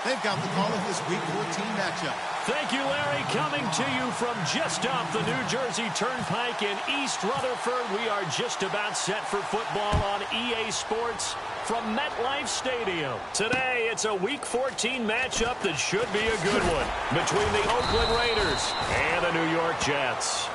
They've got the call of this Week 14 matchup. Thank you, Larry. Coming to you from just off the New Jersey Turnpike in East Rutherford. We are just about set for football on EA Sports from MetLife Stadium. Today, it's a Week 14 matchup that should be a good one between the Oakland Raiders and the New York Jets.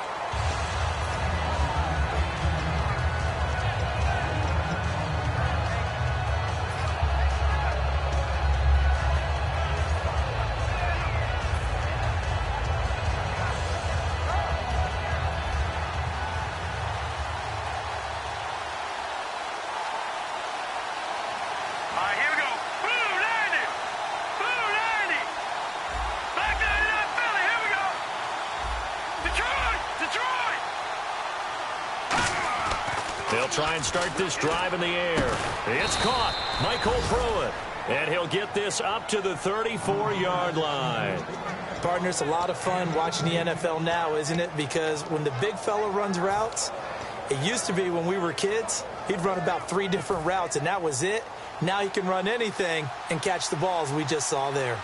They'll try and start this drive in the air. It's caught. Michael Pruitt. And he'll get this up to the 34-yard line. Partner, it's a lot of fun watching the NFL now, isn't it? Because when the big fella runs routes, it used to be when we were kids, he'd run about 3 different routes, and that was it. Now he can run anything and catch the balls we just saw there.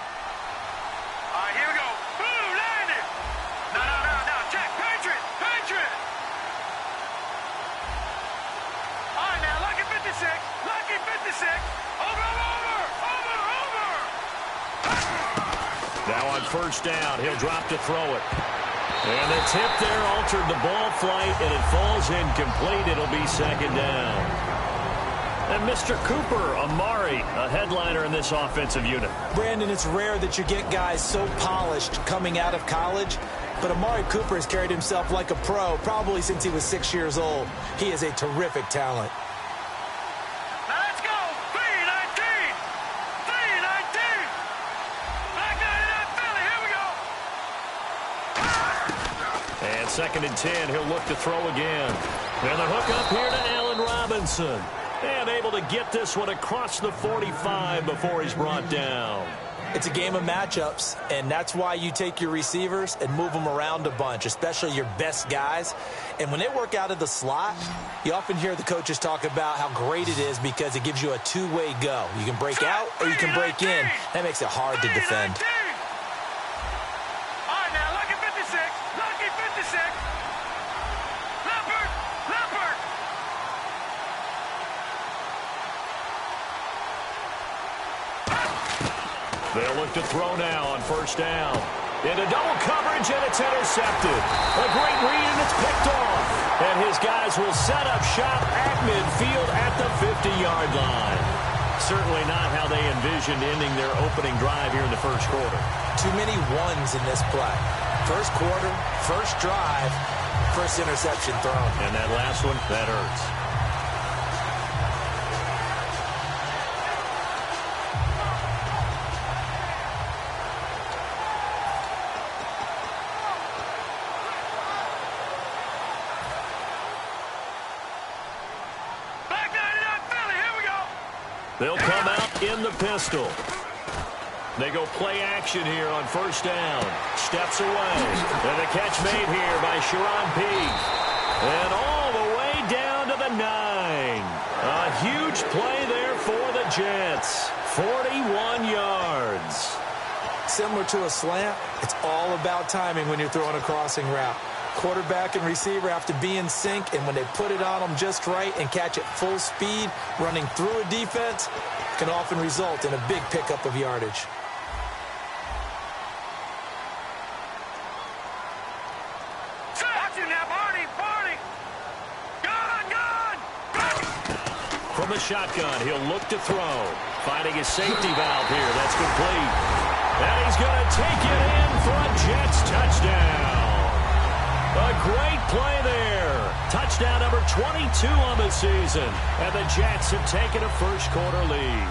Now on first down, he'll drop to throw it. And the tip there altered the ball flight, and it falls incomplete. It'll be second down. And Mr. Cooper, Amari, a headliner in this offensive unit. Brandon, it's rare that you get guys so polished coming out of college, but Amari Cooper has carried himself like a pro probably since he was 6 years old. He is a terrific talent. Second and 10, he'll look to throw again. And the hook up here to Allen Robinson. And able to get this one across the 45 before he's brought down. It's a game of matchups, and that's why you take your receivers and move them around a bunch, especially your best guys. And when they work out of the slot, you often hear the coaches talk about how great it is because it gives you a two-way go. You can break out or you can break in. That makes it hard to defend. They'll look to throw now on first down. Into double coverage, and it's intercepted. A great read, and it's picked off. And his guys will set up shop at midfield at the 50-yard line. Certainly not how they envisioned ending their opening drive here in the first quarter. Too many ones in this play. First quarter, first drive, first interception thrown. And that last one, that hurts. They'll come out in the pistol. They go play action here on first down. Steps away. And the catch made here by Sharon Peake. And all the way down to the 9. A huge play there for the Jets. 41 yards. Similar to a slant, it's all about timing when you're throwing a crossing route. Quarterback and receiver have to be in sync, and when they put it on them just right and catch it full speed, running through a defense can often result in a big pickup of yardage. From the shotgun, he'll look to throw. Finding his safety valve here. That's complete. And he's going to take it in for a Jets touchdown. A great play there. Touchdown number 22 on the season. And the Jets have taken a first quarter lead.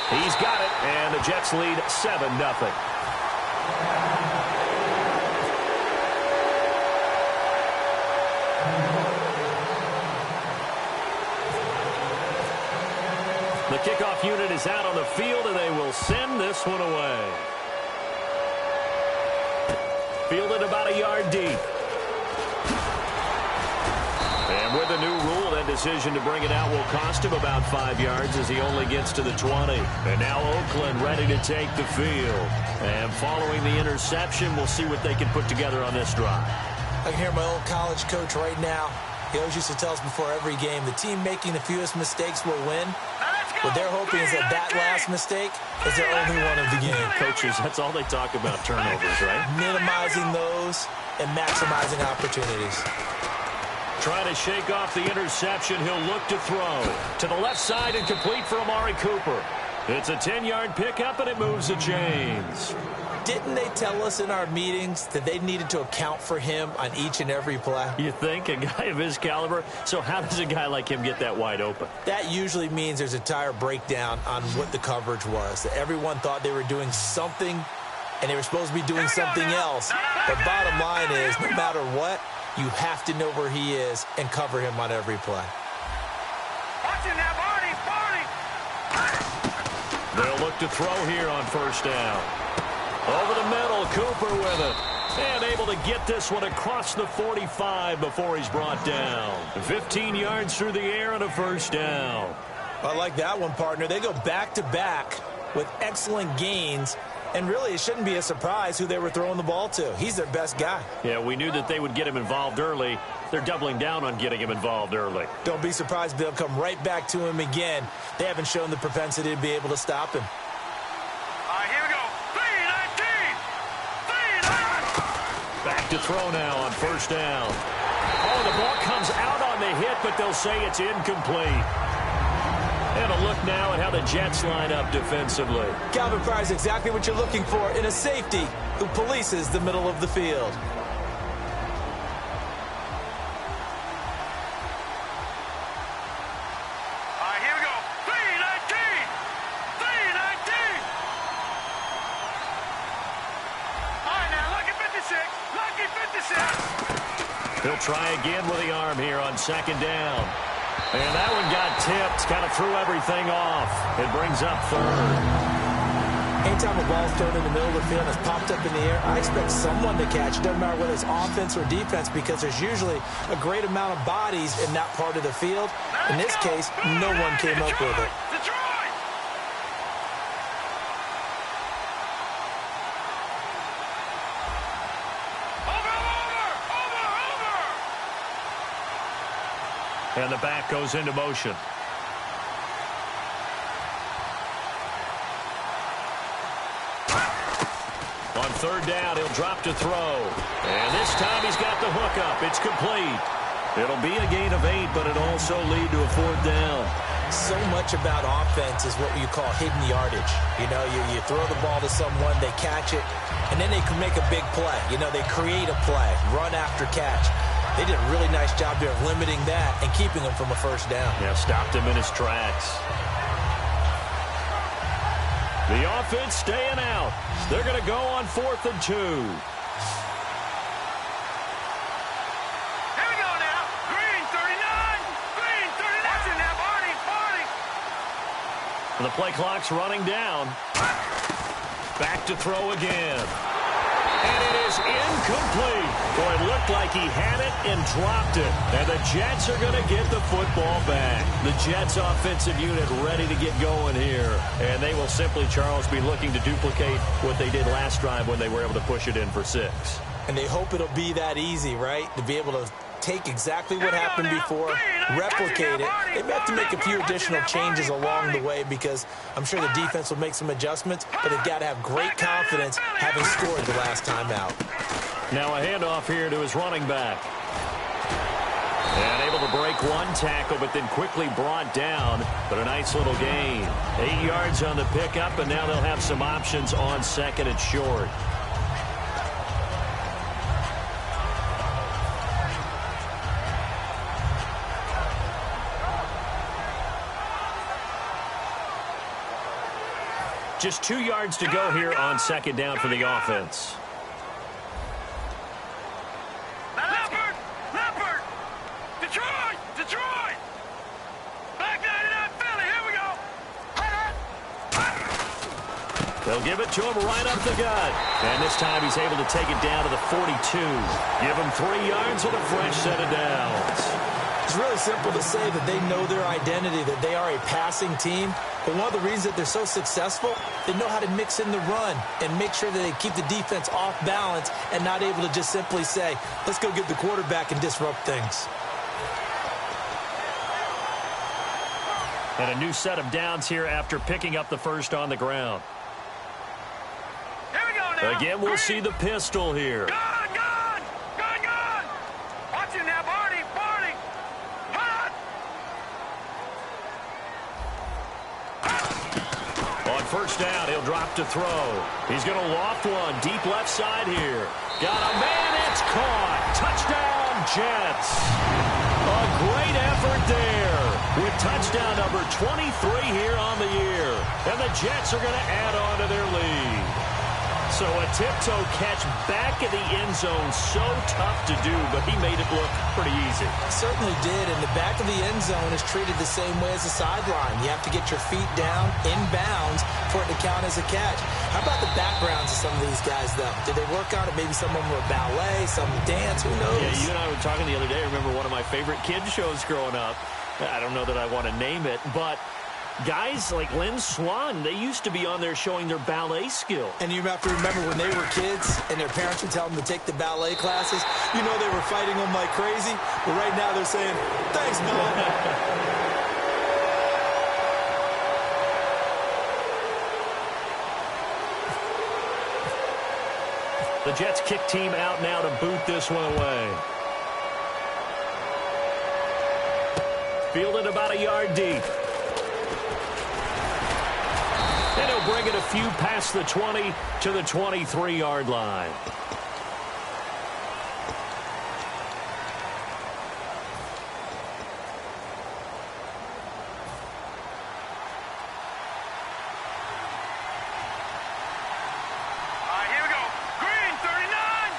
He's got it, and the Jets lead 7-0. The kickoff unit is out on the field, and they will send this one away. Fielded about a yard deep. decision to bring it out will cost him about 5 yards as he only gets to the 20. And now Oakland ready to take the field. And following the interception, we'll see what they can put together on this drive. I can hear my old college coach right now. He always used to tell us before every game, the team making the fewest mistakes will win. What they're hoping is that last mistake is their only one of the game. Coaches, that's all they talk about, turnovers, right? Minimizing those and maximizing opportunities. Trying to shake off the interception. He'll look to throw. To the left side and complete for Amari Cooper. It's a 10-yard pickup, and it moves the chains. Didn't they tell us in our meetings that they needed to account for him on each and every play? You think? A guy of his caliber? So how does a guy like him get that wide open? That usually means there's a tire breakdown on what the coverage was. That everyone thought they were doing something, and they were supposed to be doing something else. But bottom line is, no matter what, you have to know where he is and cover him on every play. Watching that, Barney. They'll look to throw here on first down. Over the middle, Cooper with it. And able to get this one across the 45 before he's brought down. 15 yards through the air and a first down. I like that one, partner. They go back-to-back with excellent gains. And really, it shouldn't be a surprise who they were throwing the ball to. He's their best guy. Yeah, we knew that they would get him involved early. They're doubling down on getting him involved early. Don't be surprised they'll come right back to him again. They haven't shown the propensity to be able to stop him. All right, here we go. 3-19. Back to throw now on first down. Oh, the ball comes out on the hit, but they'll say it's incomplete. And a look now at how the Jets line up defensively. Calvin Pryor's exactly what you're looking for in a safety who polices the middle of the field. All right, here we go. 3-19. 3-19. All right, now, lucky 56. Lucky 56. He'll try again with the arm here on second down. And that one got tipped, kind of threw everything off. It brings up third. Anytime a ball's thrown in the middle of the field and it's popped up in the air, I expect someone to catch it. Doesn't matter whether it's offense or defense, because there's usually a great amount of bodies in that part of the field. In this case, no one came up with it. And the back goes into motion. On third down, he'll drop to throw. And this time he's got the hook up. It's complete. It'll be a gain of 8, but it'll also lead to a fourth down. So much about offense is what you call hidden yardage. You know, you throw the ball to someone, they catch it, and then they can make a big play. You know, they create a play, run after catch. They did a really nice job there of limiting that and keeping him from a first down. Yeah, stopped him in his tracks. The offense staying out. They're going to go on 4th and 2. Here we go now. Green 39. Green 39. Watching that, Barney. The play clock's running down. Back to throw again. And it is incomplete. Boy, it looked like he had it and dropped it. And the Jets are going to get the football back. The Jets offensive unit ready to get going here. And they will simply, Charles, be looking to duplicate what they did last drive when they were able to push it in for 6. And they hope it'll be that easy, right? To be able to take exactly what happened before, replicate it. They may have to make a few additional changes along the way because I'm sure the defense will make some adjustments, but they've got to have great confidence having scored the last time out. Now a handoff here to his running back. And able to break one tackle, but then quickly brought down. But a nice little gain. 8 yards on the pickup, and now they'll have some options on second and short. Just 2 yards to go here on second down for the offense. Leopard! Detroit! Back 99 Philly, here we go! They'll give it to him right up the gut. And this time he's able to take it down to the 42. Give him 3 yards and a fresh set of downs. It's really simple to say that they know their identity, that they are a passing team. But one of the reasons that they're so successful, they know how to mix in the run and make sure that they keep the defense off balance and not able to just simply say, let's go get the quarterback and disrupt things. And a new set of downs here after picking up the first on the ground. Here we go now. Again, we'll see the pistol here. Gone. Watch him now, Barney. Hot. On first down, he'll drop to throw. He's going to loft one deep left side here. Got a man, it's caught. Touchdown, Jets. A great effort there with touchdown number 23 here on the year. And the Jets are going to add on to their lead. So a tiptoe catch back in the end zone, so tough to do, but he made it look pretty easy. Certainly did, and the back of the end zone is treated the same way as the sideline. You have to get your feet down in bounds for it to count as a catch. How about the backgrounds of some of these guys, though? Did they work on it? Maybe some of them were ballet, some dance, who knows? Yeah, you and I were talking the other day. I remember one of my favorite kids shows growing up. I don't know that I want to name it, but guys like Lynn Swan, they used to be on there showing their ballet skill. And you have to remember when they were kids and their parents would tell them to take the ballet classes, you know they were fighting them like crazy. But right now they're saying, thanks, Mom. The Jets kick team out now to boot this one away. Fielded about a yard deep. And he'll bring it a few past the 20 to the 23-yard line. Here we go. Green 39.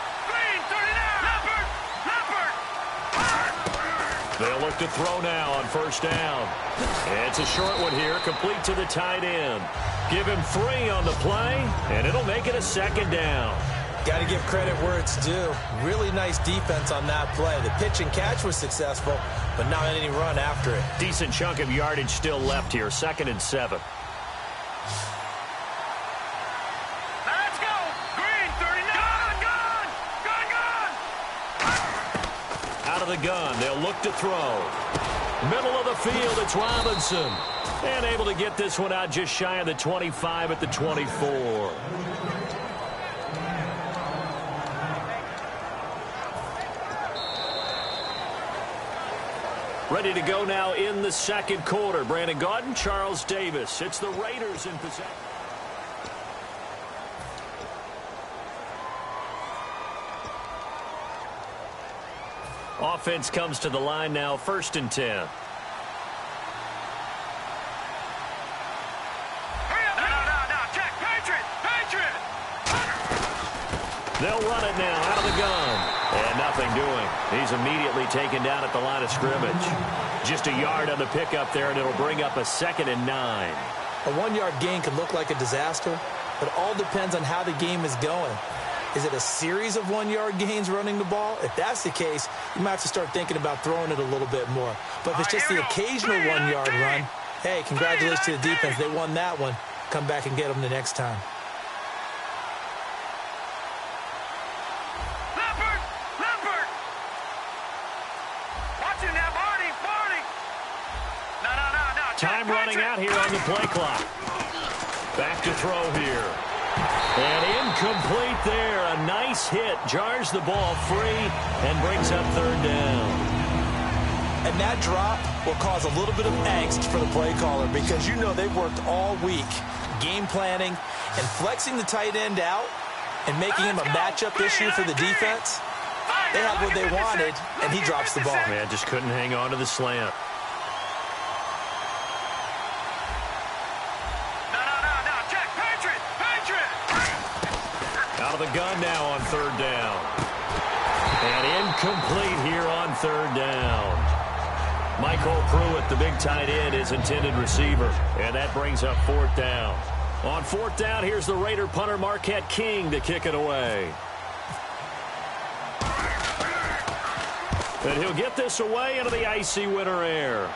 Leopard. They'll look to throw now on first down. It's a short one here, complete to the tight end. Give him 3 on the play, and it'll make it a second down. Got to give credit where it's due. Really nice defense on that play. The pitch and catch was successful, but not any run after it. Decent Chunk of yardage still left here, 2nd and 7. Let's go. Green 39. Gone. Out of the gun, they'll look to throw. Middle of the field, it's Robinson. And able to get this one out just shy of the 25 at the 24. Ready to go now in the second quarter. Brandon Gaudin, Charles Davis. It's the Raiders in possession. Offense comes to the line now, 1st and 10. They'll run it now out of the gun. And nothing doing. He's immediately taken down at the line of scrimmage. Just a yard on the pickup there, and it'll bring up a 2nd and 9. A 1-yard gain could look like a disaster, but it all depends on how the game is going. Is it a series of 1-yard gains running the ball? If that's the case, you might have to start thinking about throwing it a little bit more. But if it's just the occasional 1-yard run, hey, congratulations to the defense. They won that one. Come back and get them the next time. Time running out here on the play clock. Back to throw here. And incomplete there. A nice hit. Jars the ball free and brings up 3rd down. And that drop will cause a little bit of angst for the play caller because you know they've worked all week game planning and flexing the tight end out and making him a matchup issue for the defense. They had what they wanted, and he drops the ball. Man, just couldn't hang on to the slant. Out of the gun now on 3rd down. And incomplete here on 3rd down. Michael Pruitt, the big tight end, is intended receiver. And that brings up 4th down. On 4th down, here's the Raider punter Marquette King to kick it away. And he'll get this away into the icy winter air.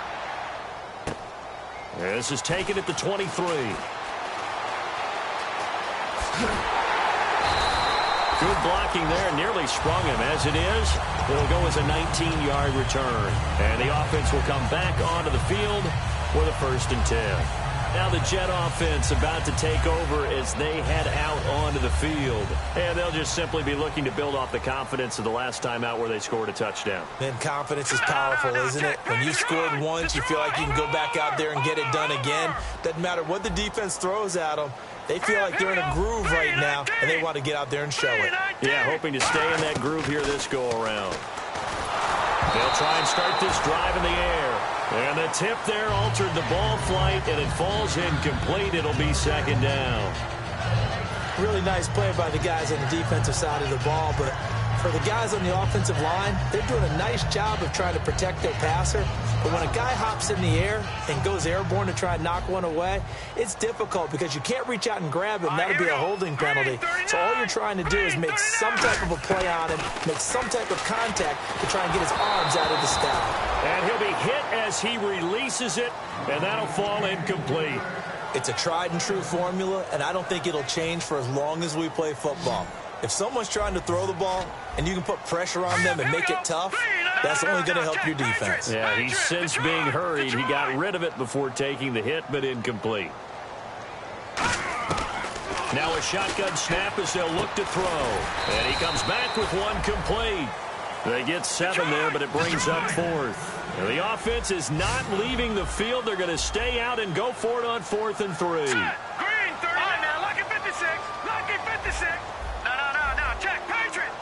This is taken at the 23. Good blocking there, nearly sprung him. As it is, it'll go as a 19-yard return. And the offense will come back onto the field with a 1st and 10. Now the Jet offense about to take over as they head out onto the field. And they'll just simply be looking to build off the confidence of the last time out where they scored a touchdown. And confidence is powerful, isn't it? When you scored once, you feel like you can go back out there and get it done again. Doesn't matter what the defense throws at them. They feel like they're in a groove right now, and they want to get out there and show it. Yeah, hoping to stay in that groove here this go-around. They'll try and start this drive in the air. And the tip there altered the ball flight, and it falls incomplete. It'll be 2nd down. Really nice play by the guys on the defensive side of the ball, but for the guys on the offensive line, they're doing a nice job of trying to protect their passer. But when a guy hops in the air and goes airborne to try and knock one away, it's difficult because you can't reach out and grab him. That'll be a holding penalty. So all you're trying to do is make some type of a play on him, make some type of contact to try and get his arms out of the sky. And he'll be hit as he releases it, and that'll fall incomplete. It's a tried-and-true formula, and I don't think it'll change for as long as we play football. If someone's trying to throw the ball and you can put pressure on them and make it tough, that's only going to help your defense. Yeah, he's since being hurried. He got rid of it before taking the hit, but incomplete. Now a shotgun snap as they'll look to throw. And he comes back with one complete. They get 7 there, but it brings up 4th. And the offense is not leaving the field. They're going to stay out and go for it on 4th and 3. Green, 30. Now, lucky 56. Lucky 56. No. Check, Patriot.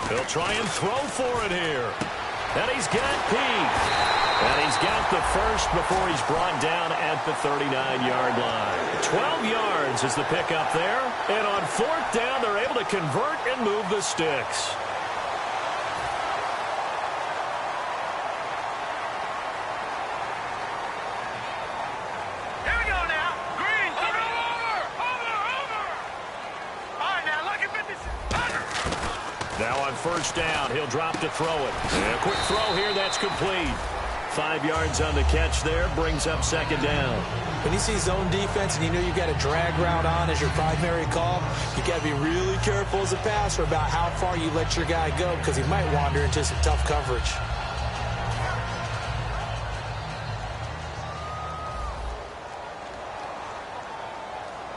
He'll try and throw for it here. And he's got Peak. And he's got the first before he's brought down at the 39-yard line. 12 yards is the pickup there. And on 4th down, they're able to convert and move the sticks. Here we go now. Green, 30. Over. All right, now, lucky 56. Now on 1st down, he'll drop to throw it. And a quick throw here, that's complete. 5 yards on the catch there, brings up 2nd down. When you see zone defense and you know you've got a drag route on as your primary call, you got to be really careful as a passer about how far you let your guy go because he might wander into some tough coverage.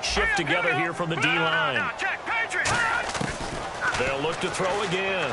Shift together here from the D-line. They'll look to throw again.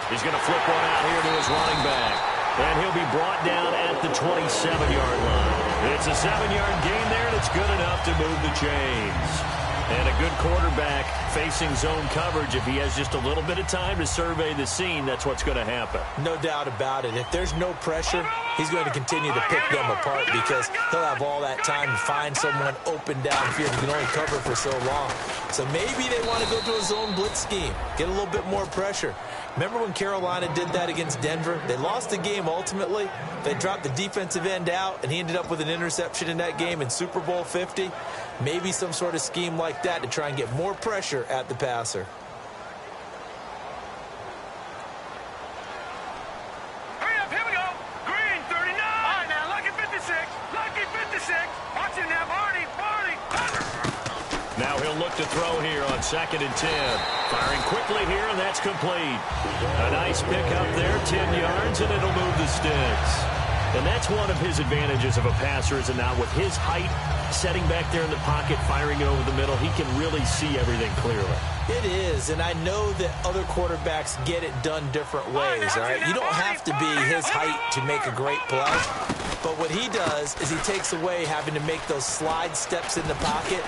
He's going to flip one out here to his running back. And he'll be brought down at the 27-yard line. It's a 7-yard gain there, and it's good enough to move the chains. And a good quarterback facing zone coverage. If he has just a little bit of time to survey the scene, that's what's going to happen. No doubt about it. If there's no pressure, he's going to continue to pick them apart because he'll have all that time to find someone open downfield. He can only cover for so long. So maybe they want to go to a zone blitz scheme, get a little bit more pressure. Remember when Carolina did that against Denver? They lost the game ultimately. They dropped the defensive end out, and he ended up with an interception in that game in Super Bowl 50. Maybe some sort of scheme like that to try and get more pressure at the passer. Hurry up, here we go. Green, 39. All right, now, lucky 56. Lucky 56. Watch him now, Barney. Now he'll look to throw here on 2nd and 10. Firing quickly here, and that's complete. A nice pickup there, 10 yards, and it'll move the sticks. And that's one of his advantages of a passer, is now with his height, setting back there in the pocket, firing it over the middle, he can really see everything clearly. It is, and I know that other quarterbacks get it done different ways, all right? You don't have to be his height to make a great play. But what he does is he takes away having to make those slide steps in the pocket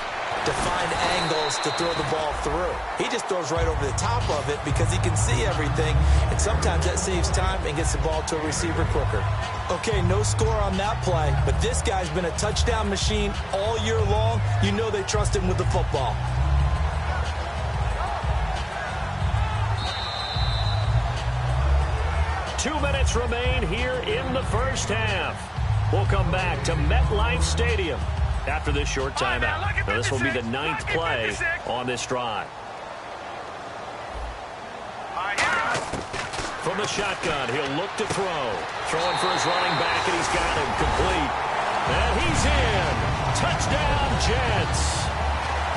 to find angles to throw the ball through. He just throws right over the top of it because he can see everything, and sometimes that saves time and gets the ball to a receiver quicker. Okay, no score on that play, but this guy's been a touchdown machine all year long. You know they trust him with the football. Two minutes remain here in the first half. We'll come back to MetLife Stadium after this short timeout. Now, this will be the 9th play on this drive. from the shotgun. He'll look to throw. Throwing for his running back, and he's got him complete. And he's in. Touchdown, Jets.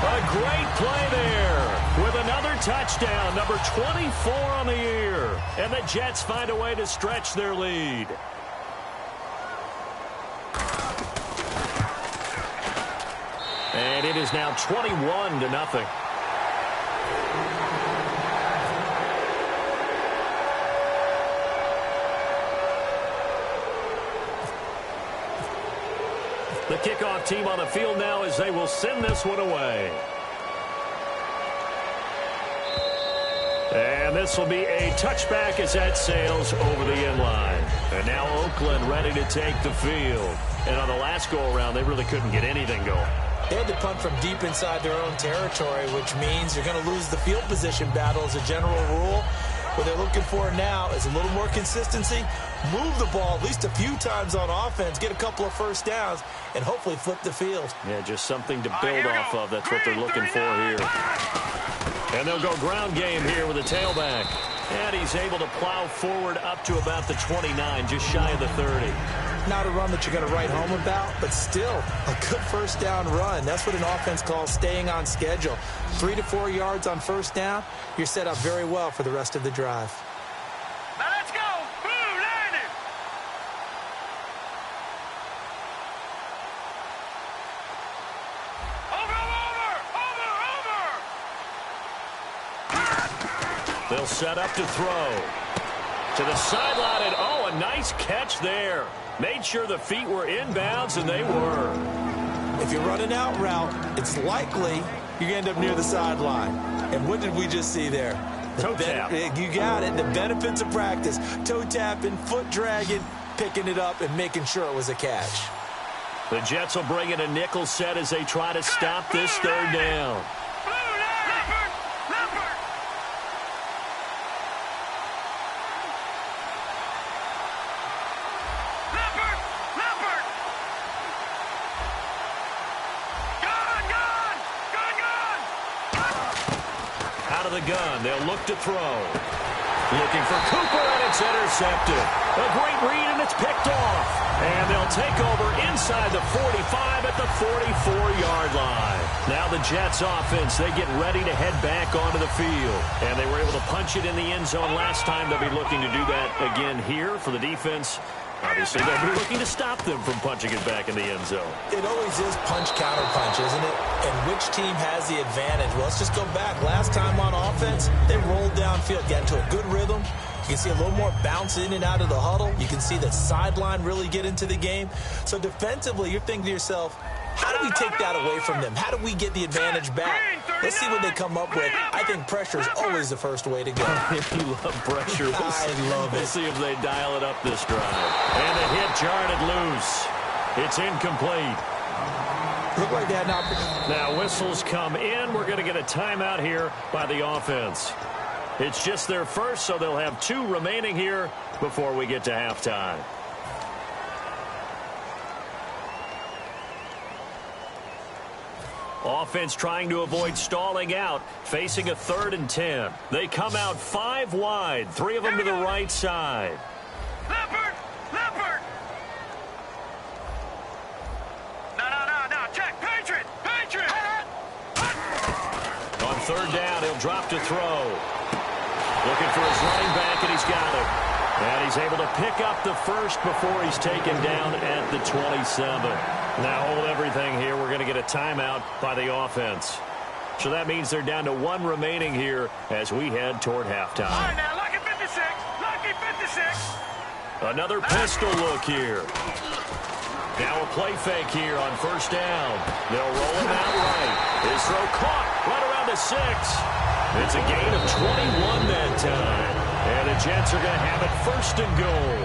A great play there with another touchdown, number 24 on the year. And the Jets find a way to stretch their lead. And it is now 21-0. The kickoff team on the field now as they will send this one away. And this will be a touchback as that sails over the end line. And now Oakland ready to take the field. And on the last go-around, they really couldn't get anything going. They had to punt from deep inside their own territory, which means you're going to lose the field position battle as a general rule. What they're looking for now is a little more consistency, move the ball at least a few times on offense, get a couple of first downs, and hopefully flip the field. Yeah, just something to build off of. That's what they're looking for here. And they'll go ground game here with a tailback. And he's able to plow forward up to about the 29, just shy of the 30. Not a run that you're going to write home about, but still a good first down run. That's what an offense calls staying on schedule. 3 to 4 yards on first down, you're set up very well for the rest of the drive. Now let's go. Blue landed. Over. They'll set up to throw. To the sideline, and oh, a nice catch there. Made sure the feet were inbounds, and they were. If you're running out route, it's likely you're going to end up near the sideline. And what did we just see there? Toe tap. You got it. The benefits of practice. Toe tapping, foot dragging, picking it up, and making sure it was a catch. The Jets will bring in a nickel set as they try to stop this third down. The gun. They'll look to throw. Looking for Cooper, and it's intercepted. A great read, and it's picked off. And they'll take over inside the 45 at the 44-yard line. Now the Jets offense, they get ready to head back onto the field. And they were able to punch it in the end zone last time. They'll be looking to do that again here for the defense. Obviously, they'll be looking to stop them from punching it back in the end zone. It always is punch-counter-punch, isn't it? And which team has the advantage? Well, let's just go back. Last time on offense, they rolled downfield, got into a good rhythm. You can see a little more bounce in and out of the huddle. You can see the sideline really get into the game. So defensively, you're thinking to yourself, how do we take that away from them? How do we get the advantage back? Let's see what they come up with. I think pressure is always the first way to go. You love pressure. I love it. We'll see if they dial it up this drive. And the hit jarred it loose. It's incomplete. Look like they had an opportunity. Now whistles come in. We're going to get a timeout here by the offense. It's just their first, so they'll have 2 remaining here before we get to halftime. Offense trying to avoid stalling out, facing a 3rd and 10. They come out 5 wide, 3 of them to the right side. Leopard! No, check, Patriot! On 3rd down, he'll drop to throw. Looking for his running back, and he's got it. And he's able to pick up the first before he's taken down at the 27. Now hold everything here. We're going to get a timeout by the offense. So that means they're down to 1 remaining here as we head toward halftime. All right, now, lucky 56. Another pistol look here. Now a play fake here on 1st down. They'll roll him out right. His throw caught right around the 6. It's a gain of 21 that time. And the Jets are going to have it 1st and goal.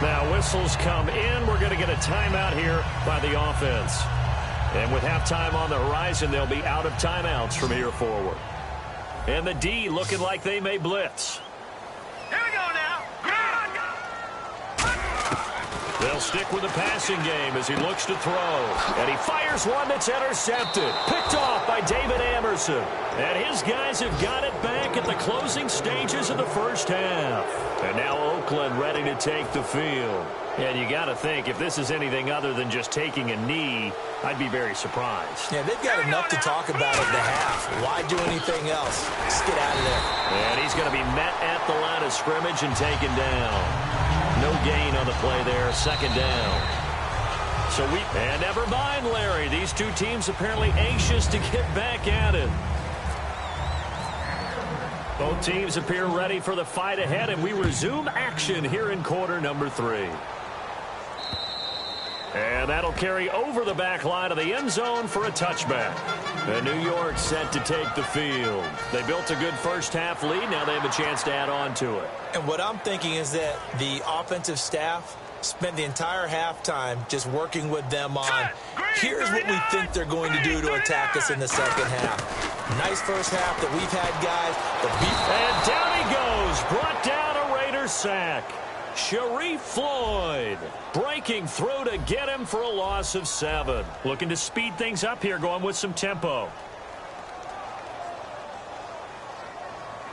Now whistles come in. We're going to get a timeout here by the offense. And with halftime on the horizon, they'll be out of timeouts from here forward. And the D looking like they may blitz. Here we go now. They'll stick with the passing game as he looks to throw. And he fires one that's intercepted. Picked off by by David Amerson. And his guys have got it back at the closing stages of the first half. And now Oakland ready to take the field. And you got to think, if this is anything other than just taking a knee, I'd be very surprised. Yeah, they've got enough to talk about at the half. Why do anything else? Just get out of there. And he's going to be met at the line of scrimmage and taken down. No gain on the play there, second down. And never mind, Larry. These two teams apparently anxious to get back at it. Both teams appear ready for the fight ahead, and we resume action here in quarter number 3. And that'll carry over the back line of the end zone for a touchback. And New York set to take the field. They built a good first half lead. Now they have a chance to add on to it. And what I'm thinking is that the offensive staff spent the entire halftime just working with them on, here's what we think they're going to do to attack us in the second half. Nice first half that we've had, guys. And down he goes. Brought down a Raider sack. Sharif Floyd breaking through to get him for a loss of 7. Looking to speed things up here, going with some tempo.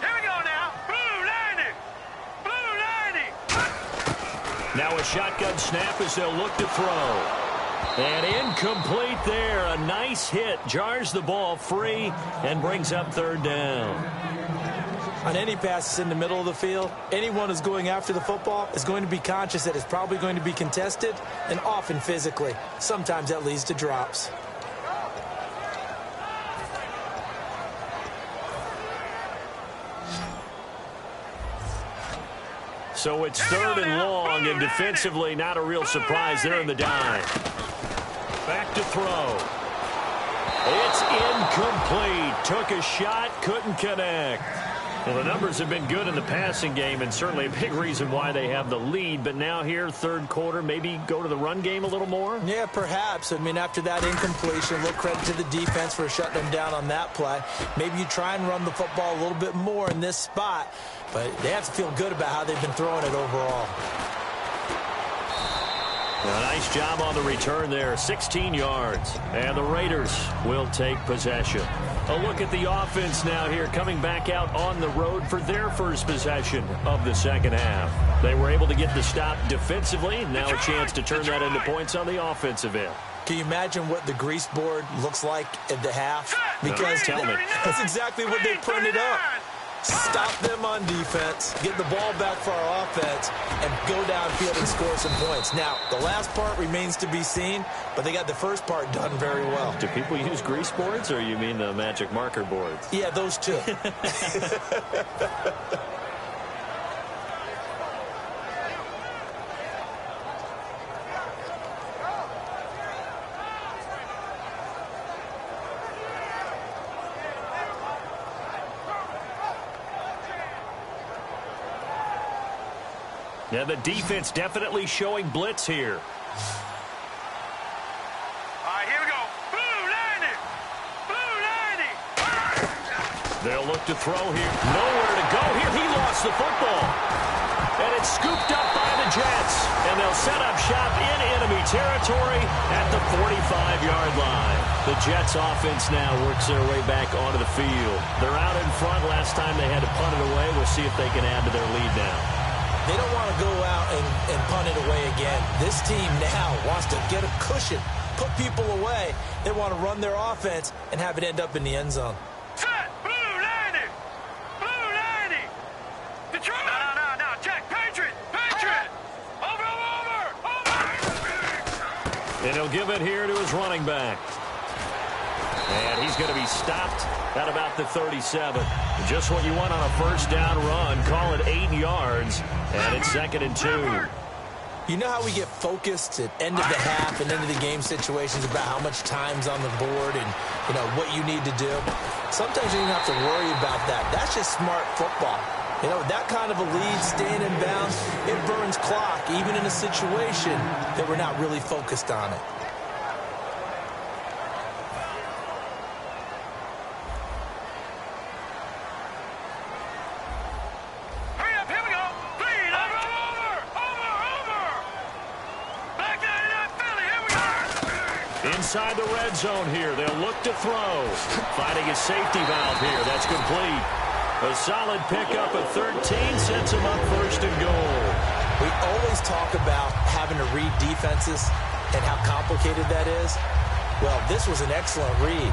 Here we go now. Blue 90. Blue 90. Now a shotgun snap as they'll look to throw. And incomplete there. A nice hit. Jars the ball free and brings up third down. On any passes in the middle of the field, anyone who's going after the football is going to be conscious that it's probably going to be contested, and often physically. Sometimes that leads to drops. So it's third and long, and defensively not a real surprise there in the dime. Back to throw. It's incomplete. Took a shot, couldn't connect. Well, the numbers have been good in the passing game, and certainly a big reason why they have the lead. But now here, third quarter, maybe go to the run game a little more? Yeah, perhaps. I mean, after that incompletion, a little credit to the defense for shutting them down on that play. Maybe you try and run the football a little bit more in this spot, but they have to feel good about how they've been throwing it overall. A nice job on the return there, 16 yards. And the Raiders will take possession. A look at the offense now here, coming back out on the road for their first possession of the second half. They were able to get the stop defensively. Now a chance to turn that into points on the offensive end. Can you imagine what the grease board looks like at the half? Because tell me. That's exactly what they printed up. Stop them on defense, get the ball back for our offense, and go downfield and score some points. Now, the last part remains to be seen, but they got the first part done very well. Do people use grease boards, or you mean the magic marker boards? Yeah, those two. Yeah, the defense definitely showing blitz here. All right, here we go. Blue 90. Blue 90. They'll look to throw here. Nowhere to go here. He lost the football. And it's scooped up by the Jets. And they'll set up shop in enemy territory at the 45-yard line. The Jets offense now works their way back onto the field. They're out in front. Last time they had to punt it away. We'll see if they can add to their lead now. They don't want to go out and punt it away again. This team now wants to get a cushion, put people away. They want to run their offense and have it end up in the end zone. Set. Blue 90. Blue 90. Detroit. No. Jack. Patriot. Over. And he'll give it here to his running back. And he's going to be stopped at about the 37. Just what you want on a first down run. Call it 8 yards. And it's 2nd and 2. You know how we get focused at end of the half and end of the game situations about how much time's on the board and, you know, what you need to do? Sometimes you don't have to worry about that. That's just smart football. You know, that kind of a lead, staying in bounds, it burns clock, even in a situation that we're not really focused on it. Inside the red zone here. They'll look to throw. Finding a safety valve here. That's complete. A solid pickup of 13 sets him up first and goal. We always talk about having to read defenses and how complicated that is. Well, this was an excellent read.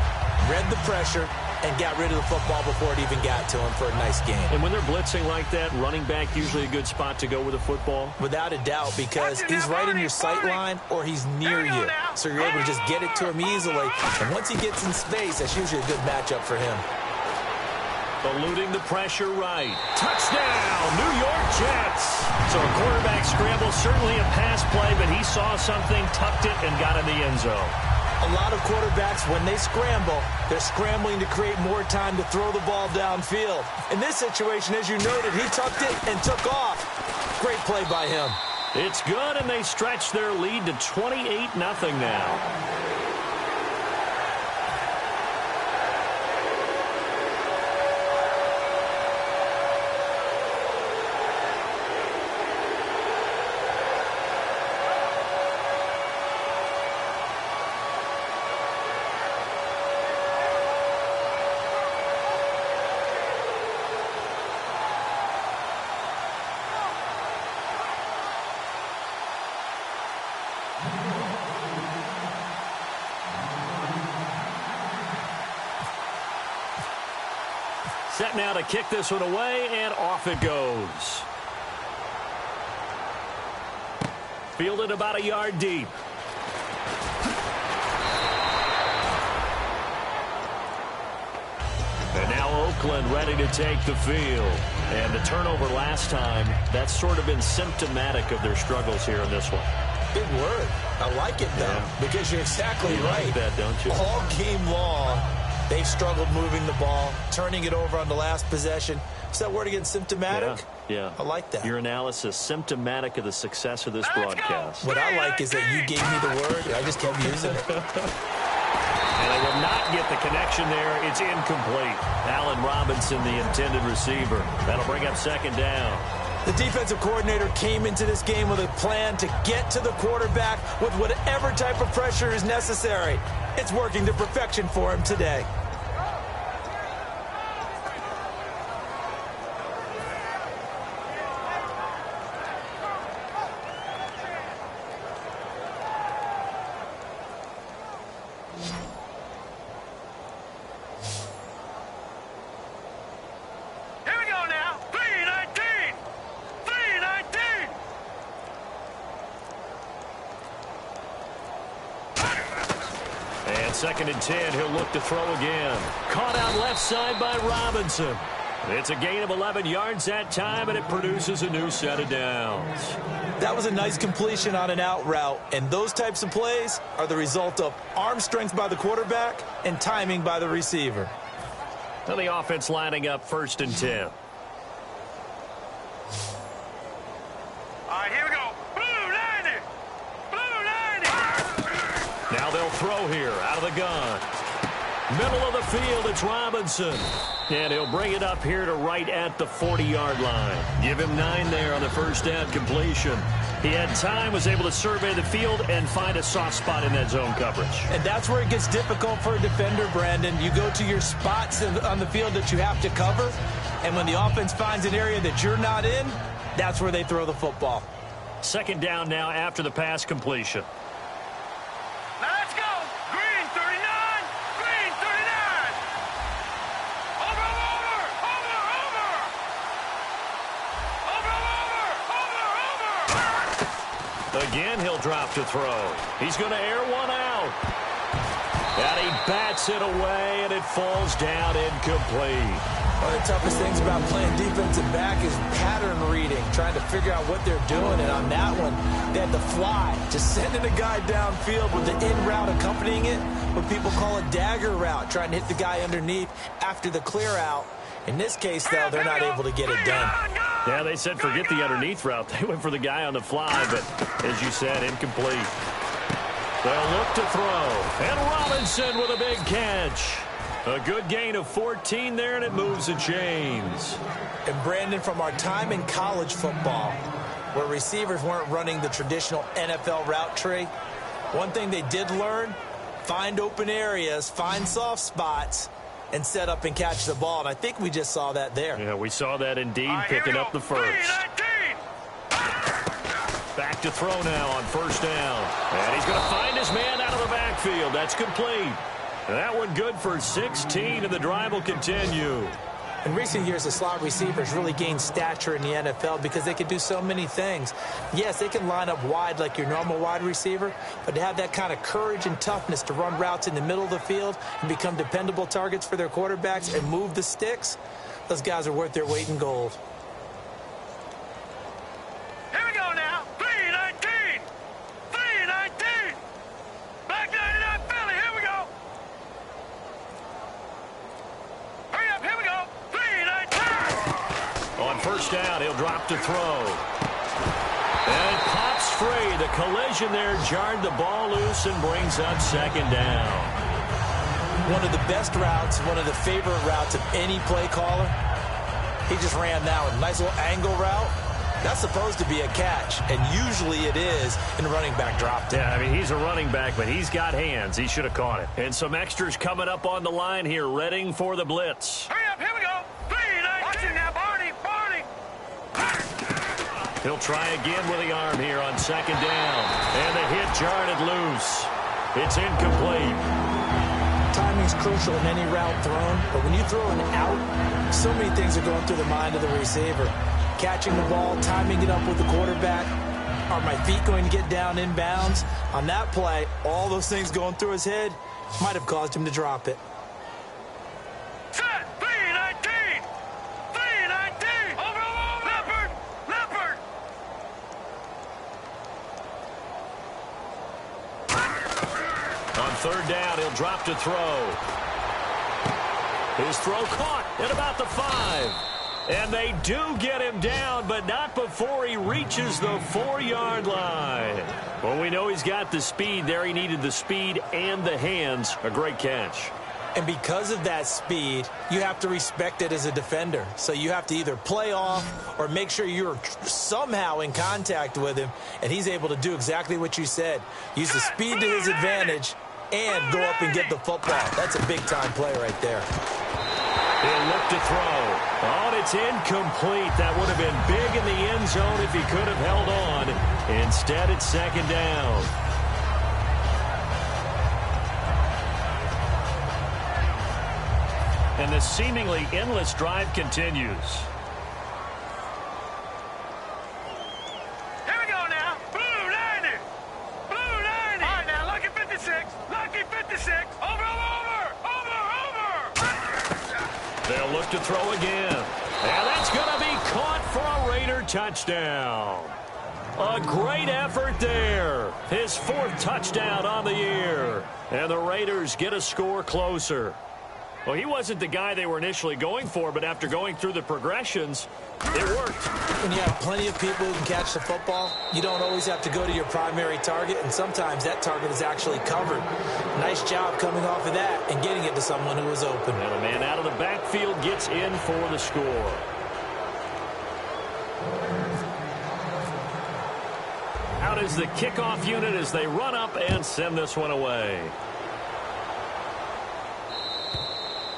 Read the pressure and got rid of the football before it even got to him for a nice game. And when they're blitzing like that, running back usually a good spot to go with the football? Without a doubt, because he's right in your sight line or he's near you. So you're able to just get it to him easily. And once he gets in space, that's usually a good matchup for him. Eluding the pressure right. Touchdown, New York Jets. So a quarterback scramble, certainly a pass play, but he saw something, tucked it, and got in the end zone. A lot of quarterbacks, when they scramble, they're scrambling to create more time to throw the ball downfield. In this situation, as you noted, he tucked it and took off. Great play by him. It's good, and they stretch their lead to 28-0 now. Set now to kick this one away, and off it goes. Fielded about a yard deep. And now Oakland ready to take the field. And the turnover last time, that's sort of been symptomatic of their struggles here in this one. Big word. I like it, though, because you're exactly right. Like that, don't you? All game long, they've struggled moving the ball, turning it over on the last possession. Is that word again, symptomatic? Yeah. I like that. Your analysis, symptomatic of the success of this broadcast. What I like is that you gave me the word, and I just kept using it. And they will not get the connection there. It's incomplete. Allen Robinson, the intended receiver. That'll bring up second down. The defensive coordinator came into this game with a plan to get to the quarterback with whatever type of pressure is necessary. It's working to perfection for him today. Second and 10, he'll look to throw again. Caught out left side by Robinson. It's a gain of 11 yards that time, and it produces a new set of downs. That was a nice completion on an out route, and those types of plays are the result of arm strength by the quarterback and timing by the receiver. Now the offense lining up first and 10. All right, here we go. Blue 90. Blue 90. Now they'll throw here out of the gun. Middle of the field, it's Robinson. And he'll bring it up here to right at the 40-yard line. Give him 9 there on the first down completion. He had time, was able to survey the field and find a soft spot in that zone coverage. And that's where it gets difficult for a defender, Brandon. You go to your spots on the field that you have to cover, and when the offense finds an area that you're not in, that's where they throw the football. Second down now after the pass completion. Now let's go. Green 39. Green 39. Over, over, over, over. Over, over, over, over. Again, he'll drop to throw. He's going to air one out. And he bats it away, and it falls down incomplete. One of the toughest things about playing defensive back is pattern reading, trying to figure out what they're doing. And on that one, they had to fly, just sending a guy downfield with the in route accompanying it, what people call a dagger route, trying to hit the guy underneath after the clear out. In this case, though, they're not able to get it done. Yeah, they said forget the underneath route. They went for the guy on the fly, but as you said, incomplete. They'll look to throw. And Robinson with a big catch. A good gain of 14 there, and it moves the chains. And, Brandon, from our time in college football, where receivers weren't running the traditional NFL route tree, one thing they did learn find open areas, find soft spots, and set up and catch the ball. And I think we just saw that there. Yeah, we saw that indeed, picking up the first. Back to throw now on first down. And he's going to find his man out of the backfield. That's complete. That one good for 16, and the drive will continue. In recent years, the slot receivers really gained stature in the NFL because they can do so many things. Yes, they can line up wide like your normal wide receiver, but to have that kind of courage and toughness to run routes in the middle of the field and become dependable targets for their quarterbacks and move the sticks, those guys are worth their weight in gold. Here we go now. 3-19. 3-19. Back 99 Philly. Here we go. Hurry up. Here we go. 3-19. On first down, he'll drop to throw. And it pops free. The collision there jarred the ball loose and brings up second down. One of the best routes, one of the favorite routes of any play caller. He just ran that one. Nice little angle route. That's supposed to be a catch, and usually it is, and the running back dropped it. Yeah, I mean, he's a running back, but he's got hands. He should have caught it. And some extras coming up on the line here, readying for the blitz. Hurry up. Here we go. 3-19. Watch it now, Barney. Barney. He'll try again with the arm here on second down. And the hit jarred it loose. It's incomplete. Timing's crucial in any route thrown, but when you throw an out, so many things are going through the mind of the receiver. Catching the ball, timing it up with the quarterback. Are my feet going to get down in bounds? On that play, all those things going through his head might have caused him to drop it. Set. 3-19. 3-19. Over. Leopard. Leopard. On third down, he'll drop to throw. His throw caught at about the 5. And they do get him down, but not before he reaches the 4-yard line. Well, we know he's got the speed there. He needed the speed and the hands. A great catch. And because of that speed, you have to respect it as a defender. So you have to either play off or make sure you're somehow in contact with him, and he's able to do exactly what you said. Use the speed to his advantage and go up and get the football. That's a big-time play right there. He'll look to throw. Oh, and it's incomplete. That would have been big in the end zone if he could have held on. Instead, it's second down. And the seemingly endless drive continues. Here we go now. Blue 90. Blue 90. All right, now, lucky 56. Lucky 56. Over. They'll look to throw again. And that's going to be caught for a Raider touchdown. A great effort there. His 4th touchdown on the year. And the Raiders get a score closer. Well, he wasn't the guy they were initially going for, but after going through the progressions, it worked. When you have plenty of people who can catch the football, you don't always have to go to your primary target, and sometimes that target is actually covered. Nice job coming off of that and getting it to someone who was open. And the man out of the backfield gets in for the score. Out is the kickoff unit as they run up and send this one away.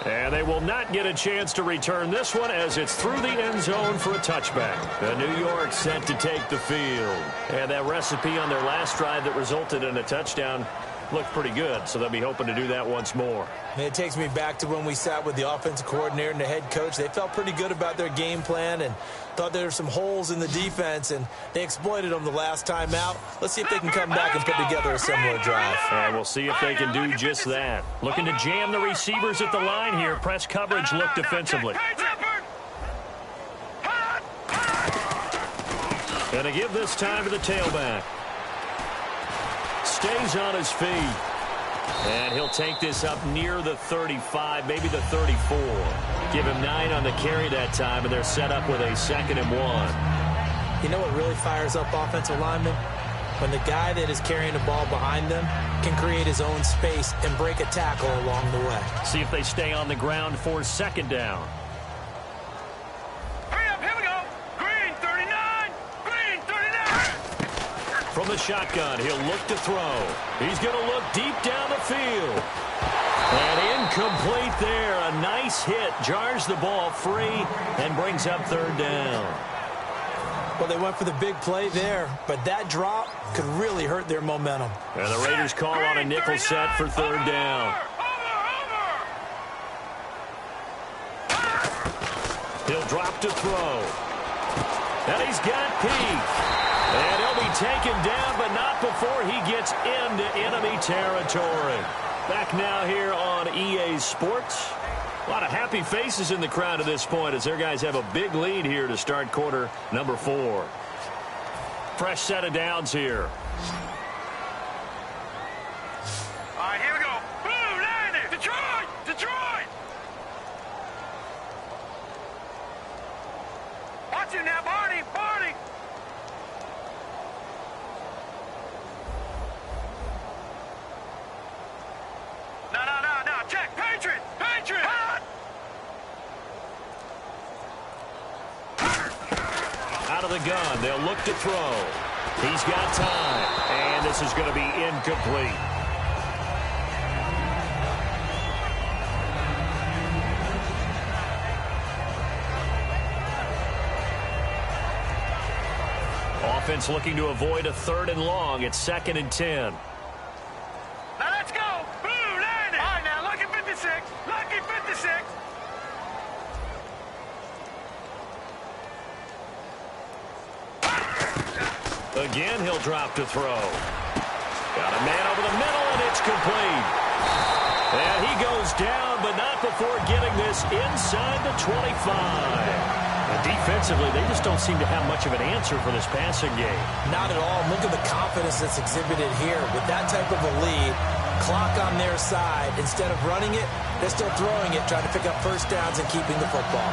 And they will not get a chance to return this one as it's through the end zone for a touchback. The New York set to take the field. And that recipe on their last drive that resulted in a touchdown looked pretty good, so they'll be hoping to do that once more. And it takes me back to when we sat with the offensive coordinator and the head coach. They felt pretty good about their game plan and thought there were some holes in the defense, and they exploited them the last time out. Let's see if they can come back and put together a similar drive. And we'll see if they can do just that. Looking to jam the receivers at the line here. Press coverage look defensively. And to give this time to the tailback. Stays on his feet. And he'll take this up near the 35, maybe the 34. Give him 9 on the carry that time, and they're set up with a 2nd and 1. You know what really fires up offensive linemen? When the guy that is carrying the ball behind them can create his own space and break a tackle along the way. See if they stay on the ground for 2nd down. From the shotgun, he'll look to throw. He's going to look deep down the field. And incomplete there. A nice hit. Jars the ball free and brings up third down. Well, they went for the big play there, but that drop could really hurt their momentum. And the Raiders call on a nickel set for third down. He'll drop to throw. And he's got Peak. And he'll be taken down, but not before he gets into enemy territory. Back now here on EA Sports. A lot of happy faces in the crowd at this point as their guys have a big lead here to start quarter number 4. Fresh set of downs here. All right, here we go. Blue, landing. Detroit! Detroit! Watch him now, Barney! Barney! No. Check. Patriot! Patriot! Out of the gun. They'll look to throw. He's got time. And this is going to be incomplete. Offense looking to avoid a 3rd and long. It's 2nd and 10. Now let's go! Blue, landing! All right, now, lucky 56. Lucky 56. Again, he'll drop to throw. Got a man over the middle, and it's complete. And he goes down, but not before getting this inside the 25. And defensively, they just don't seem to have much of an answer for this passing game. Not at all. Look at the confidence that's exhibited here. With that type of a lead, clock on their side, instead of running it, they're still throwing it, trying to pick up first downs and keeping the football.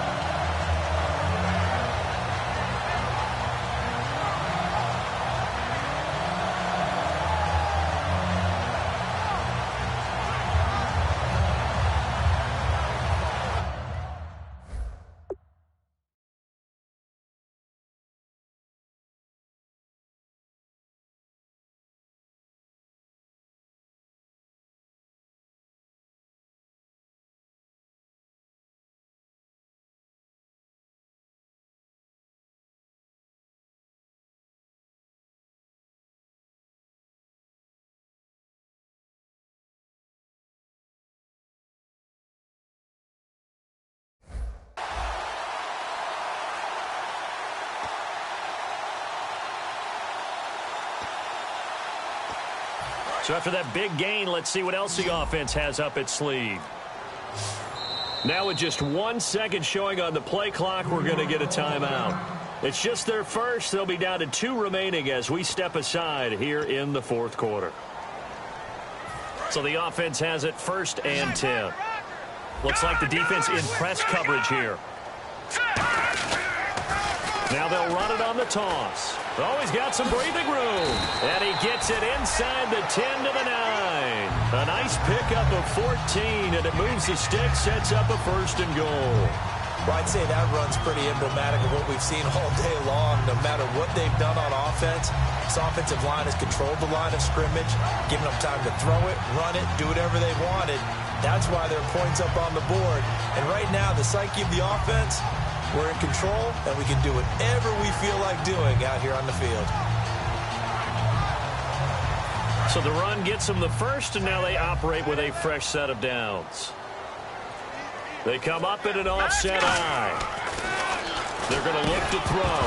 So after that big gain, let's see what else the offense has up its sleeve. Now with just 1 second showing on the play clock, we're going to get a timeout. It's just their first. They'll be down to 2 remaining as we step aside here in the 4th quarter. So the offense has it 1st and 10. Looks like the defense in press coverage here. Now they'll run it on the toss. Oh, he's got some breathing room. And he gets it inside the 10 to the 9. A nice pickup of 14, and it moves the stick, sets up a 1st and goal. Well, I'd say that run's pretty emblematic of what we've seen all day long. No matter what they've done on offense, this offensive line has controlled the line of scrimmage, given them time to throw it, run it, do whatever they wanted. That's why there are points up on the board. And right now, the psyche of the offense, we're in control, and we can do whatever we feel like doing out here on the field. So the run gets them the first, and now they operate with a fresh set of downs. They come up in an offset eye. They're going to look to throw.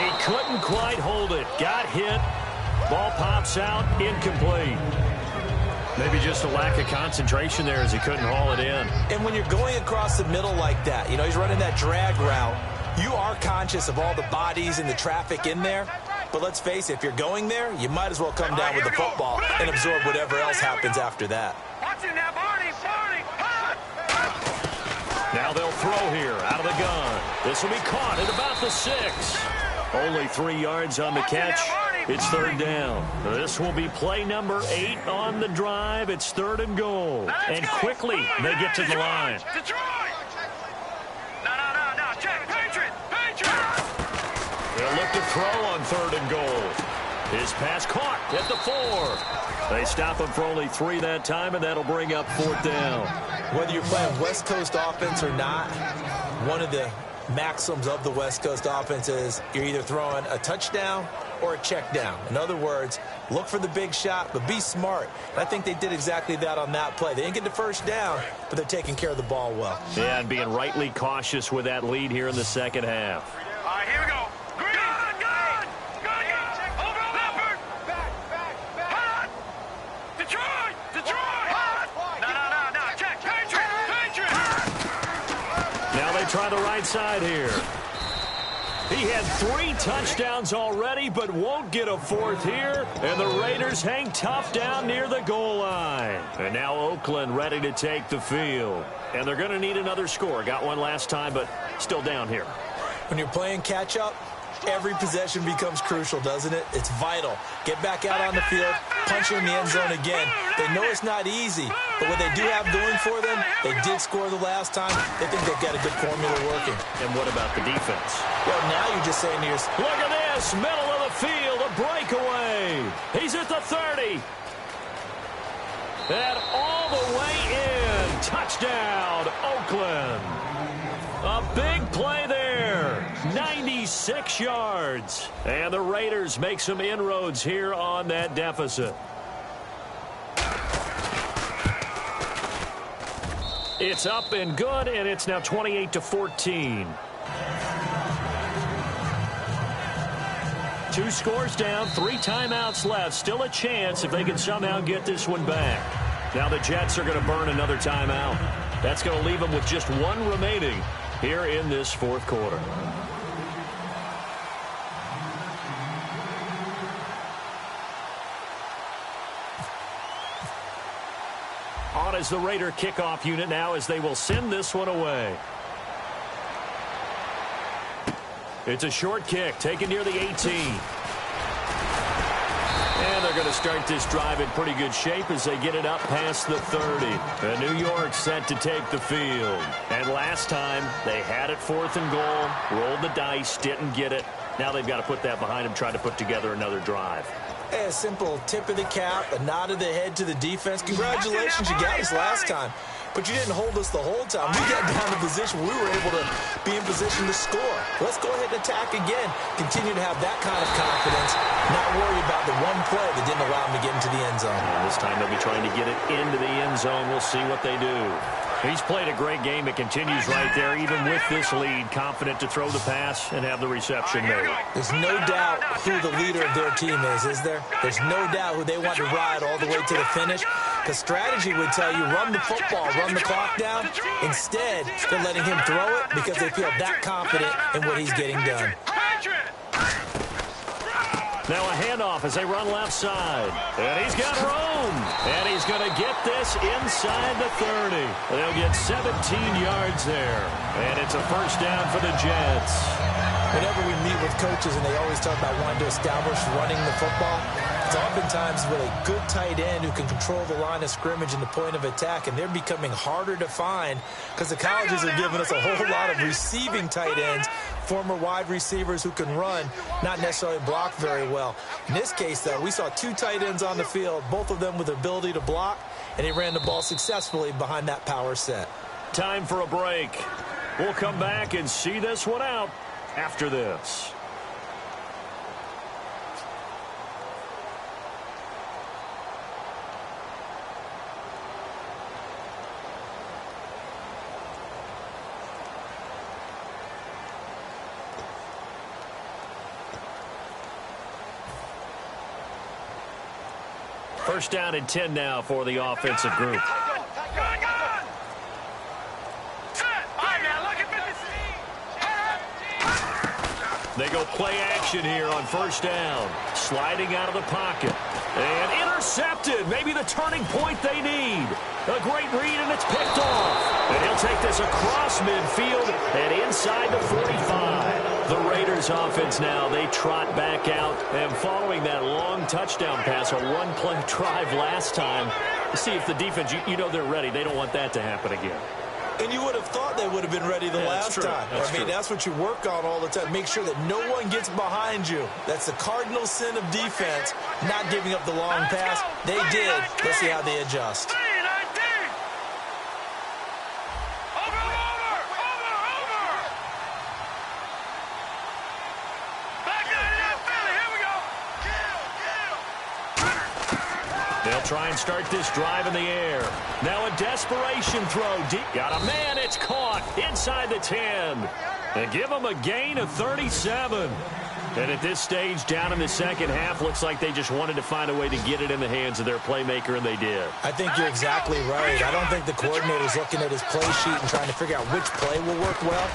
He couldn't quite hold it. Got hit. Ball pops out. Incomplete. Maybe just a lack of concentration there as he couldn't haul it in. And when you're going across the middle like that, you know, he's running that drag route, you are conscious of all the bodies and the traffic in there. But let's face it, if you're going there, you might as well come down with the football and absorb whatever else happens after that. Watch him now, Barney! Barney! Now they'll throw here out of the gun. This will be caught at about the 6. Only 3 yards on the catch. It's 3rd down. This will be play number 8 on the drive. It's 3rd and goal. And quickly they get to the line. Detroit! No. Check. Patriot! Patriot! They'll look to throw on 3rd and goal. His pass caught at the 4. They stop him for only 3 that time, and that'll bring up 4th down. Whether you're playing West Coast offense or not, one of the maxims of the West Coast offense is you're either throwing a touchdown or a check down. In other words, look for the big shot, but be smart. And I think they did exactly that on that play. They didn't get the first down, but they're taking care of the ball well. Yeah, and being rightly cautious with that lead here in the second half. All right, here we go. Green. Good. Over Leopard. Back. Hot. Detroit. Hot. No. Check. Patriot. Now they try the right side here. He had 3 touchdowns already, but won't get a 4th here. And the Raiders hang tough down near the goal line. And now Oakland ready to take the field. And they're going to need another score. Got one last time, but still down here. When you're playing catch-up, every possession becomes crucial, doesn't it? It's vital. Get back out on the field, punch in the end zone again. They know it's not easy, but what they do have going for them, they did score the last time. They think they've got a good formula working. And what about the defense? Well, now you're just saying to yourself, look at this, middle of the field, a breakaway. He's at the 30. And all the way in. Touchdown, Oakland. A big play there. 96 yards. And the Raiders make some inroads here on that deficit. It's up and good, and it's now 28-14. 2 scores down, 3 timeouts left. Still a chance if they can somehow get this one back. Now the Jets are going to burn another timeout. That's going to leave them with just 1 remaining here in this 4th quarter. On is the Raider kickoff unit now as they will send this one away. It's a short kick taken near the 18. And they're going to start this drive in pretty good shape as they get it up past the 30. And New York set to take the field. And last time they had it 4th and goal, rolled the dice, didn't get it. Now they've got to put that behind them, try to put together another drive. Hey, a simple tip of the cap, a nod of the head to the defense. Congratulations, you got us last time. But you didn't hold us the whole time. We got down to position where we were able to be in position to score. Let's go ahead and attack again. Continue to have that kind of confidence. Not worry about the one play that didn't allow them to get into the end zone. And this time they'll be trying to get it into the end zone. We'll see what they do. He's played a great game. It continues right there, even with this lead. Confident to throw the pass and have the reception made. There's no doubt who the leader of their team is there? There's no doubt who they want to ride all the way to the finish. Because strategy would tell you, run the football, run the clock down. Instead, they're letting him throw it because they feel that confident in what he's getting done. Now a handoff as they run left side. And he's got room. And he's going to get this inside the 30. They'll get 17 yards there. And it's a 1st down for the Jets. Whenever we meet with coaches and they always talk about wanting to establish running the football, it's oftentimes with a good tight end who can control the line of scrimmage and the point of attack, and they're becoming harder to find because the colleges are giving us a whole lot of receiving tight ends, former wide receivers who can run, not necessarily block very well. In this case, though, we saw 2 tight ends on the field, both of them with the ability to block, and he ran the ball successfully behind that power set. Time for a break. We'll come back and see this one out after this. First down and 10 now for the offensive group. They go play action here on 1st down. Sliding out of the pocket. And intercepted. Maybe the turning point they need. A great read, and it's picked off. And he'll take this across midfield and inside the 45. The Raiders offense now, they trot back out. And following that long touchdown pass, a one-play drive last time, see if the defense, you know they're ready. They don't want that to happen again. And you would have thought they would have been ready the last time. I mean, that's what you work on all the time. Make sure that no one gets behind you. That's the cardinal sin of defense, not giving up the long pass. They did. Let's see how they adjust. They'll try and start this drive in the air. Now a desperation throw. Deep. Got a man. It's caught inside the 10. And give them a gain of 37. And at this stage, down in the second half, looks like they just wanted to find a way to get it in the hands of their playmaker, and they did. I think you're exactly right. I don't think the coordinator's looking at his play sheet and trying to figure out which play will work well.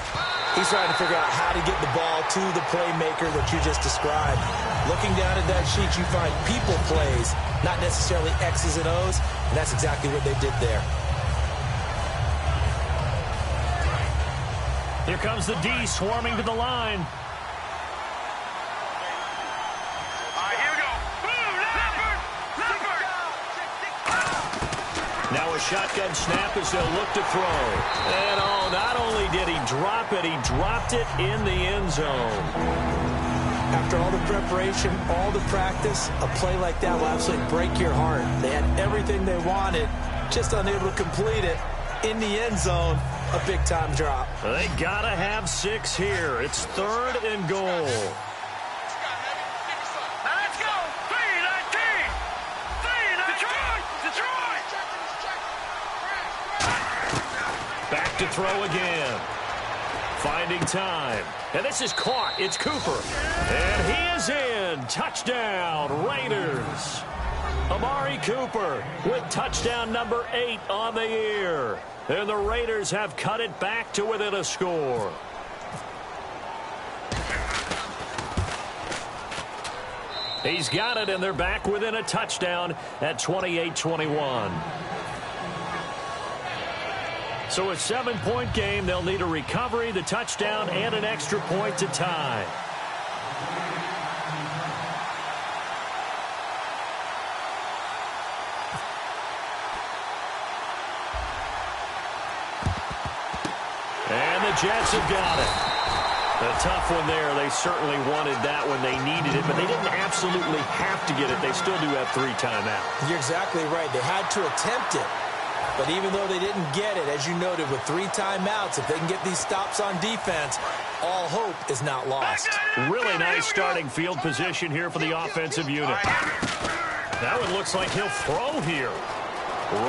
He's trying to figure out how to get the ball to the playmaker that you just described. Looking down at that sheet, you find people plays, not necessarily X's and O's, and that's exactly what they did there. Here comes the D swarming to the line. Now a shotgun snap as they'll look to throw. And oh, not only did he drop it, he dropped it in the end zone. After all the preparation, all the practice, a play like that will absolutely break your heart. They had everything they wanted, just unable to complete it. In the end zone, a big-time drop. They got to have 6 here. It's 3rd and goal. Back to throw again. Finding time. And this is caught. It's Cooper. And he is in. Touchdown, Raiders. Amari Cooper with touchdown number 8 on the year. And the Raiders have cut it back to within a score. He's got it, and they're back within a touchdown at 28-21. So a 7-point game. They'll need a recovery, the touchdown, and an extra point to tie. And the Jets have got it. A tough one there. They certainly wanted that when they needed it, but they didn't absolutely have to get it. They still do have 3 timeouts. You're exactly right. They had to attempt it. But even though they didn't get it, as you noted, with 3 timeouts, if they can get these stops on defense, all hope is not lost. Really nice starting field position here for the offensive unit. Now it looks like he'll throw here.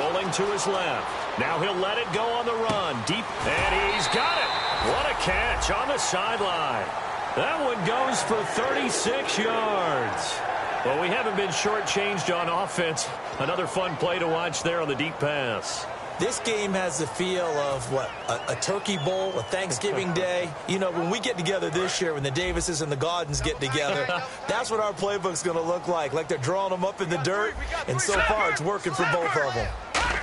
Rolling to his left. Now he'll let it go on the run. Deep, and he's got it. What a catch on the sideline. That one goes for 36 yards. Well, we haven't been shortchanged on offense. Another fun play to watch there on the deep pass. This game has the feel of, what, a turkey bowl, a Thanksgiving day. You know, when we get together this year, when the Davises and the Gaudens get together, that's what our playbook's going to look like they're drawing them up in the dirt, and so far it's working for both of them.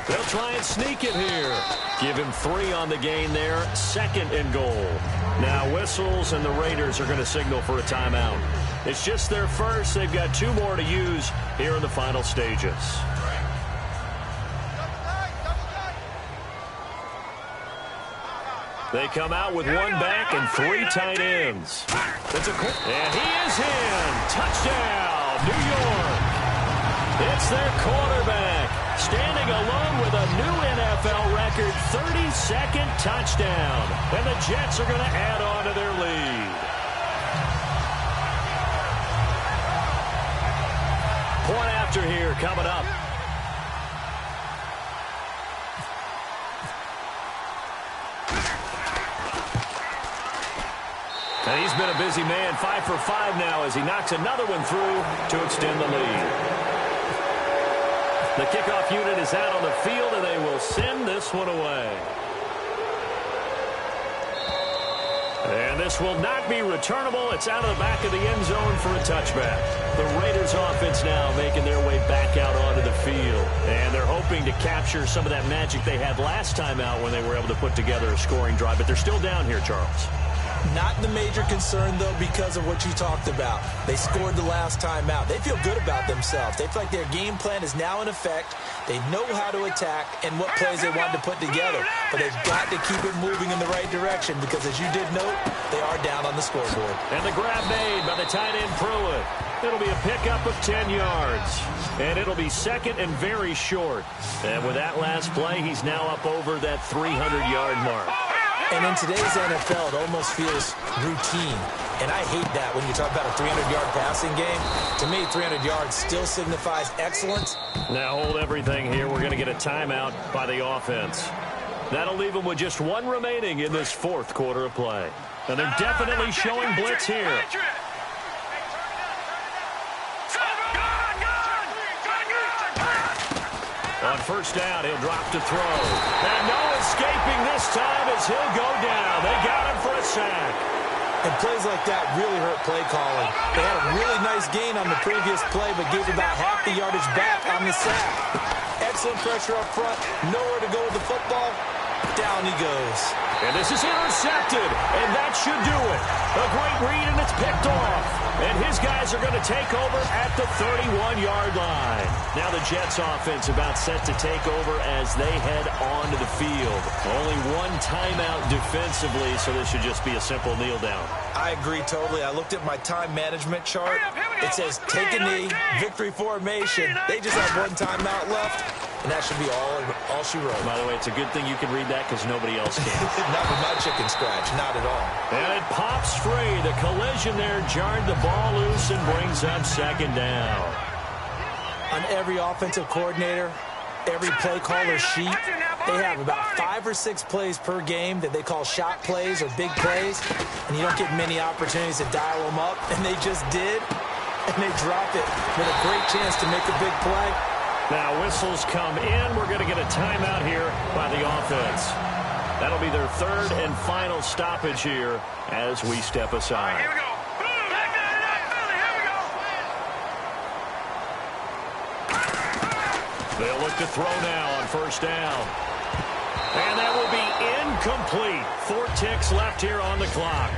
They'll try and sneak it here. Give him 3 on the gain there, 2nd and goal. Now whistles, and the Raiders are going to signal for a timeout. It's just their first. They've got 2 more to use here in the final stages. They come out with 1 back and 3 tight ends. And he is in. Touchdown, New York. It's their quarterback, standing alone with a new NFL record, 32nd touchdown. And the Jets are going to add on to their lead. Point after here coming up. And he's been a busy man, 5 for 5 now as he knocks another one through to extend the lead. The kickoff unit is out on the field, and they will send this one away. And this will not be returnable. It's out of the back of the end zone for a touchback. The Raiders offense now making their way back out onto the field. And they're hoping to capture some of that magic they had last time out when they were able to put together a scoring drive. But they're still down here, Charles. Not the major concern, though, because of what you talked about. They scored the last time out. They feel good about themselves. They feel like their game plan is now in effect. They know how to attack and what plays they want to put together. But they've got to keep it moving in the right direction because, as you did note, they are down on the scoreboard. And the grab made by the tight end Pruitt. It'll be a pickup of 10 yards. And it'll be second and very short. And with that last play, he's now up over that 300-yard mark. And in today's NFL, it almost feels routine. And I hate that when you talk about a 300-yard passing game. To me, 300 yards still signifies excellence. Now hold everything here. We're going to get a timeout by the offense. That'll leave them with just one remaining in this fourth quarter of play. And they're definitely showing blitz here. On first down, he'll drop to throw. And no escaping this time as he'll go down. They got him for a sack. And plays like that really hurt play calling. They had a really nice gain on the previous play, but gave about half the yardage back on the sack. Excellent pressure up front. Nowhere to go with the football. Down he goes. And this is intercepted, and that should do it. A great read, and it's picked off. And his guys are going to take over at the 31-yard line. Now the Jets offense about set to take over as they head onto the field. Only one timeout defensively, so this should just be a simple kneel down. I agree totally. I looked at my time management chart. It says take a knee, victory formation. They just have one timeout left, and that should be all she wrote. By the way, it's a good thing you can read that because nobody else can. Not with my chicken scratch, not at all. And it pops free. The collision there jarred the ball loose and brings up second down. On every offensive coordinator, every play caller sheet, they have about 5 or 6 plays per game that they call shot plays or big plays, and you don't get many opportunities to dial them up, and they just did, and they dropped it with a great chance to make a big play. Now whistles come in. We're going to get a timeout here by the offense. That'll be their third and final stoppage here as we step aside. Here we go. They'll look to throw now on first down. And that will be incomplete. 4 ticks left here on the clock.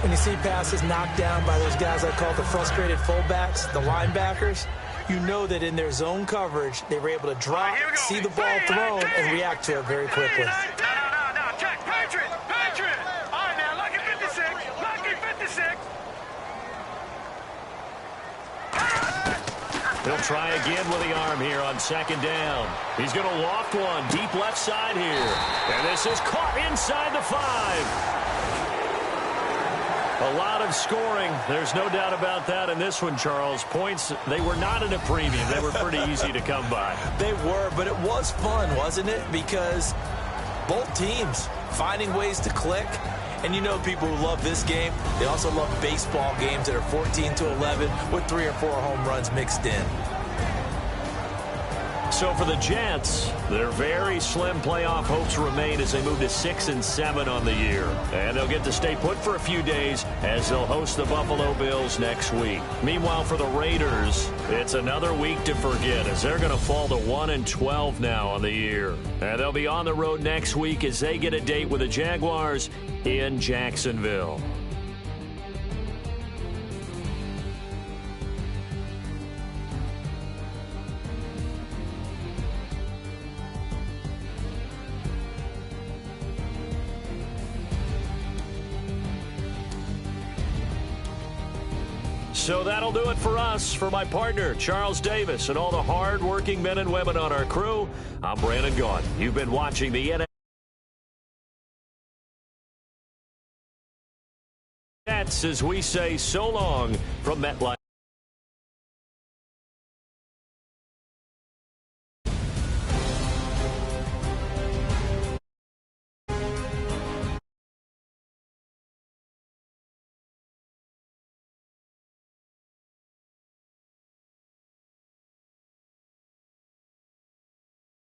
When you see passes knocked down by those guys I call the frustrated fullbacks, the linebackers, you know that in their zone coverage, they were able to drop, see the ball thrown, and react to it very quickly. No. Check. Patriot. All right, now, lucky 56. He'll try again with the arm here on second down. He's going to loft one deep left side here. And this is caught inside the 5. A lot of scoring. There's no doubt about that in this one, Charles. Points, they were not in a premium. They were pretty easy to come by. They were, but it was fun, wasn't it? Because both teams finding ways to click. And you know people who love this game, they also love baseball games that are 14-11 with 3 or 4 home runs mixed in. So for the Jets, their very slim playoff hopes remain as they move to 6-7 on the year. And they'll get to stay put for a few days as they'll host the Buffalo Bills next week. Meanwhile, for the Raiders, it's another week to forget as they're going to fall to 1-12 now on the year. And they'll be on the road next week as they get a date with the Jaguars in Jacksonville. So that'll do it for us. For my partner, Charles Davis, and all the hard-working men and women on our crew, I'm Brandon Gaughan. You've been watching the NFL. That's as we say so long from MetLife.